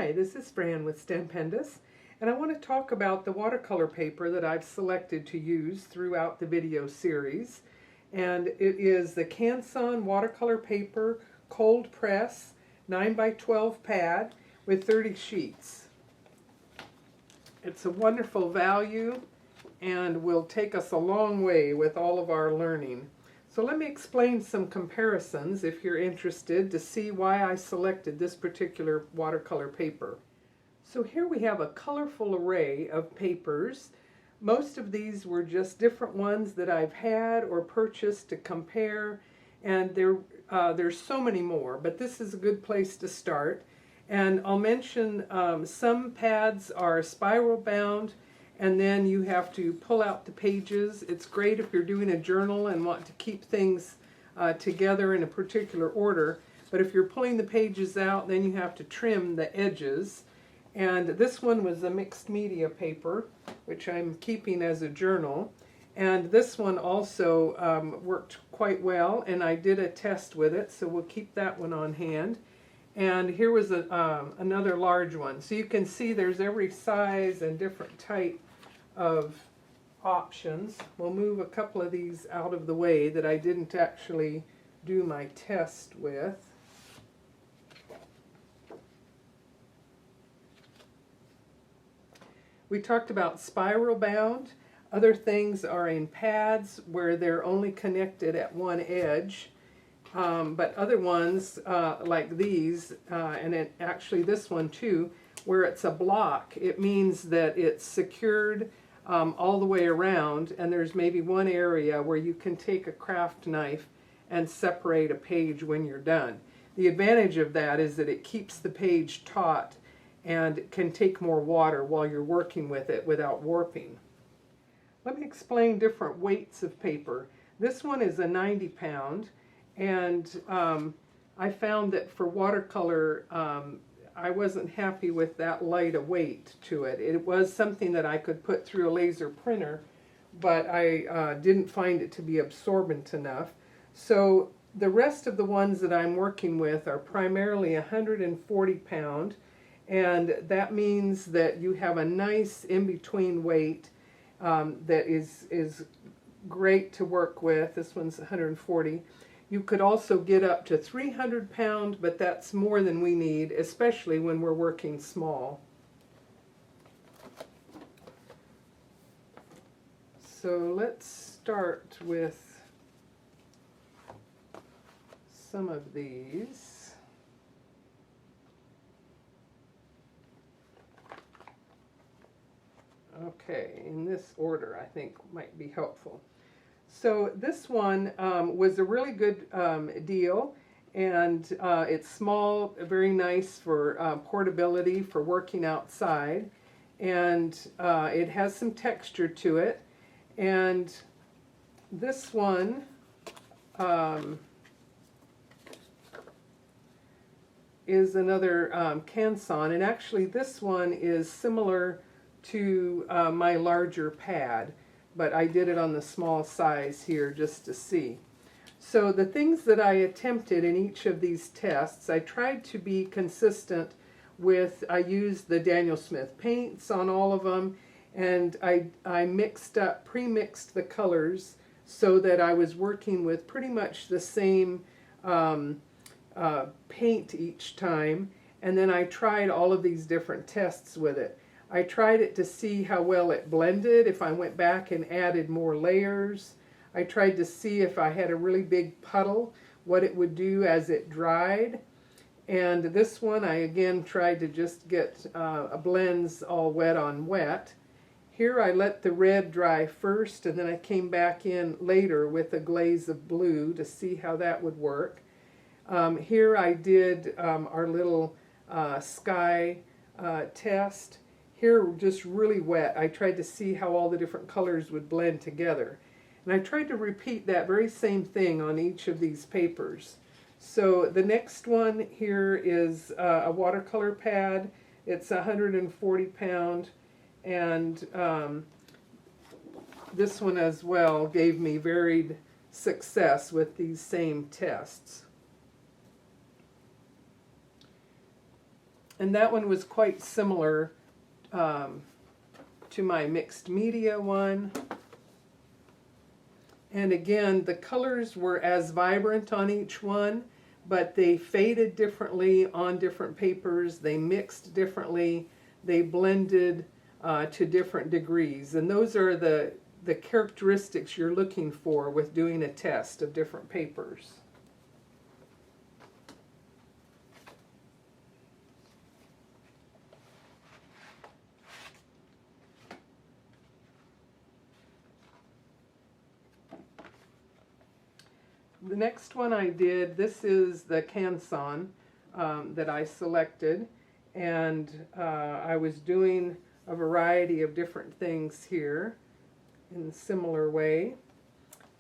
Hi, this is Fran with Stampendous, and I want to talk about the watercolor paper that I've selected to use throughout the video series. And it is the Canson watercolor paper cold press 9x12 pad with 30 sheets. It's a wonderful value and will take us a long way with all of our learning. So let me explain some comparisons if you're interested to see why I selected this particular watercolor paper. So here we have a colorful array of papers. Most of these were just different ones that I've had or purchased to compare, and there's so many more, but this is a good place to start. And I'll mention some pads are spiral bound, and then you have to pull out the pages. It's great if you're doing a journal and want to keep things together in a particular order, but if you're pulling the pages out, then you have to trim the edges. And this one was a mixed media paper, which I'm keeping as a journal. And this one also worked quite well, and I did a test with it, so we'll keep that one on hand. And here was another large one. So you can see there's every size and different type of options. We'll move a couple of these out of the way that I didn't actually do my test with. We talked about spiral bound. Other things are in pads where they're only connected at one edge. But other ones, like these, and actually this one too, where it's a block, it means that it's secured all the way around, and there's maybe one area where you can take a craft knife and separate a page when you're done. The advantage of that is that it keeps the page taut and can take more water while you're working with it without warping. Let me explain different weights of paper. This one is a 90 pound. And I found that for watercolor, I wasn't happy with that light a weight to it. It was something that I could put through a laser printer, but I didn't find it to be absorbent enough. So the rest of the ones that I'm working with are primarily 140 pound, and that means that you have a nice in-between weight that is great to work with. This one's 140. You could also get up to 300 pound, but that's more than we need, especially when we're working small. So let's start with some of these. Okay, in this order I think might be helpful. So this one was a really good deal, and it's small, very nice for portability for working outside, and it has some texture to it. And this one is another Canson, and actually this one is similar to my larger pad, but I did it on the small size here just to see. So the things that I attempted in each of these tests, I tried to be consistent with, I used the Daniel Smith paints on all of them, and I mixed up, pre-mixed the colors so that I was working with pretty much the same paint each time, and then I tried all of these different tests with it. I tried it to see how well it blended, if I went back and added more layers. I tried to see if I had a really big puddle, what it would do as it dried. And this one I again tried to just get blends all wet on wet. Here I let the red dry first, and then I came back in later with a glaze of blue to see how that would work. Here I did our little sky test. Here, just really wet. I tried to see how all the different colors would blend together. And I tried to repeat that very same thing on each of these papers. So the next one here is a watercolor pad. It's 140 pound, and this one as well gave me varied success with these same tests. And that one was quite similar to my mixed media one. And again, the colors were as vibrant on each one, but they faded differently on different papers. They mixed differently. They blended to different degrees. And those are the characteristics you're looking for with doing a test of different papers. The next one I did, this is the Canson that I selected, and I was doing a variety of different things here in a similar way.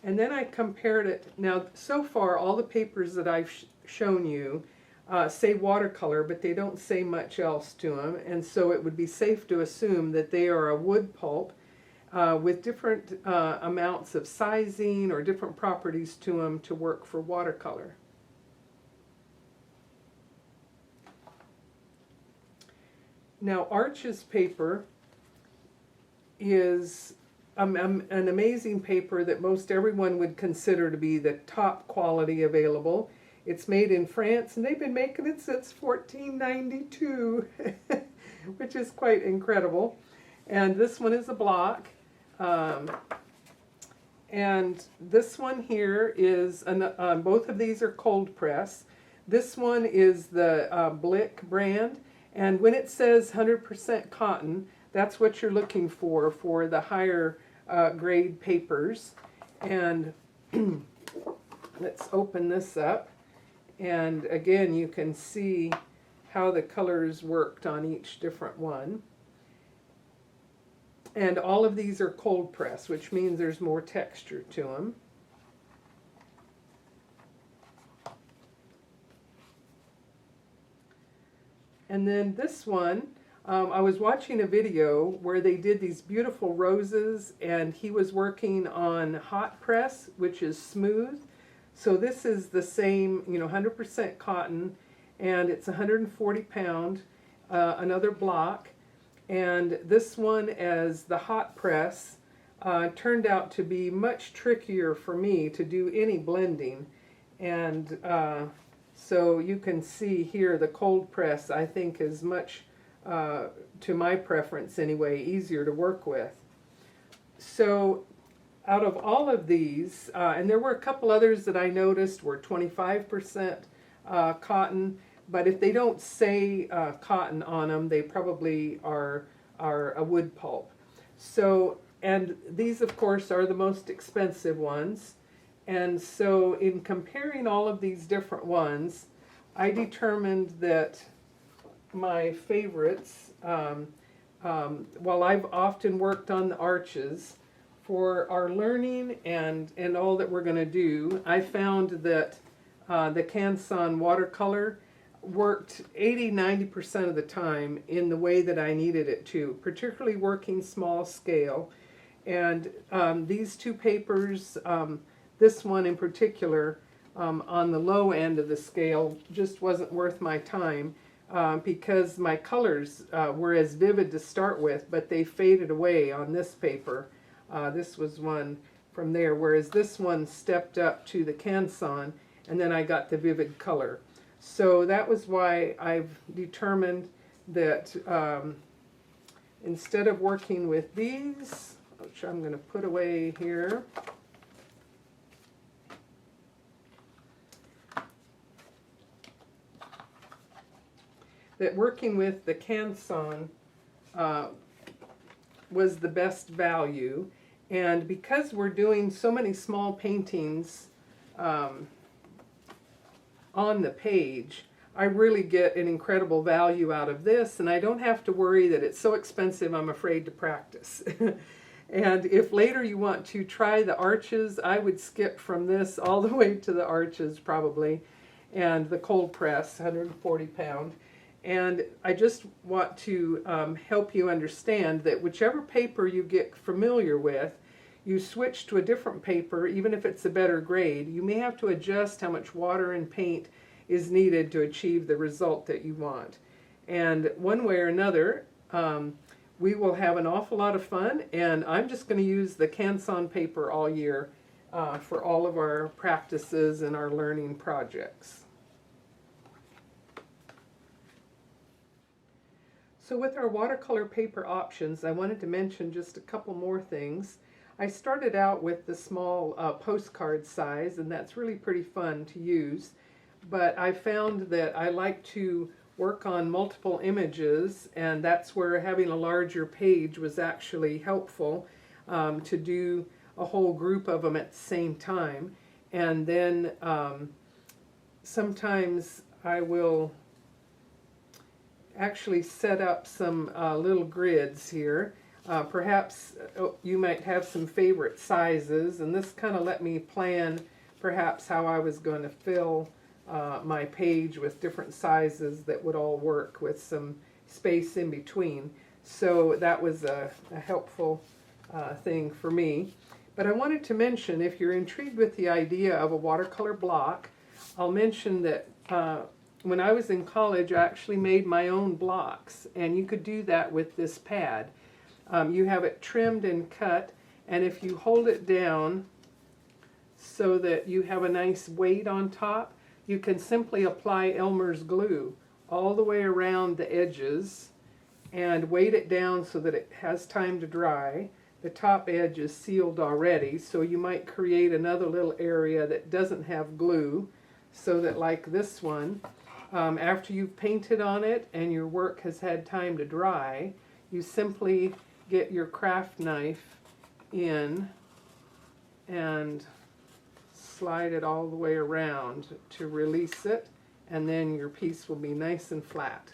And then I compared it. Now, so far, all the papers that I've shown you say watercolor, but they don't say much else to them, and so it would be safe to assume that they are a wood pulp with different amounts of sizing or different properties to them to work for watercolor. Now, Arches paper is an amazing paper that most everyone would consider to be the top quality available. It's made in France, and they've been making it since 1492, which is quite incredible. And this one is a block. And this one here is, both of these are cold press. This one is the Blick brand, and when it says 100% cotton, that's what you're looking for the higher grade papers. And let's open this up, and again you can see how the colors worked on each different one. And all of these are cold press, which means there's more texture to them. And then this one, I was watching a video where they did these beautiful roses, and he was working on hot press, which is smooth. So this is the same, 100% cotton, and it's 140 pound, another block. And this one, as the hot press, turned out to be much trickier for me to do any blending. And so you can see here the cold press, I think, is much, to my preference anyway, easier to work with. So out of all of these, and there were a couple others that I noticed were 25% cotton, but if they don't say cotton on them, they probably are a wood pulp. So, and these of course are the most expensive ones. And so in comparing all of these different ones, I determined that my favorites, while I've often worked on the Arches, for our learning and all that we're going to do, I found that the Canson watercolor worked 80–90% of the time in the way that I needed it to, particularly working small scale. And these two papers, this one in particular, on the low end of the scale, just wasn't worth my time because my colors were as vivid to start with, but they faded away on this paper. This was one from there, whereas this one stepped up to the Canson, and then I got the vivid color. So that was why I've determined that instead of working with these, which I'm going to put away here, that working with the Canson was the best value. And because we're doing so many small paintings on the page, I really get an incredible value out of this, and I don't have to worry that it's so expensive I'm afraid to practice. And if later you want to try the Arches, I would skip from this all the way to the Arches probably, and the cold press, 140 pound. And I just want to help you understand that whichever paper you get familiar with, you switch to a different paper, even if it's a better grade, you may have to adjust how much water and paint is needed to achieve the result that you want. And one way or another, we will have an awful lot of fun, and I'm just going to use the Canson paper all year for all of our practices and our learning projects. So with our watercolor paper options, I wanted to mention just a couple more things. I started out with the small postcard size, and that's really pretty fun to use. But I found that I like to work on multiple images, and that's where having a larger page was actually helpful, to do a whole group of them at the same time. And then sometimes I will actually set up some little grids here. Perhaps you might have some favorite sizes, and this kind of let me plan perhaps how I was going to fill my page with different sizes that would all work with some space in between. So that was a helpful thing for me. But I wanted to mention, if you're intrigued with the idea of a watercolor block, I'll mention that when I was in college, I actually made my own blocks, and you could do that with this pad. You have it trimmed and cut, and if you hold it down so that you have a nice weight on top, you can simply apply Elmer's glue all the way around the edges and weight it down so that it has time to dry. The top edge is sealed already, so you might create another little area that doesn't have glue, so that like this one, after you've painted on it and your work has had time to dry, you simply get your craft knife in and slide it all the way around to release it, and then your piece will be nice and flat.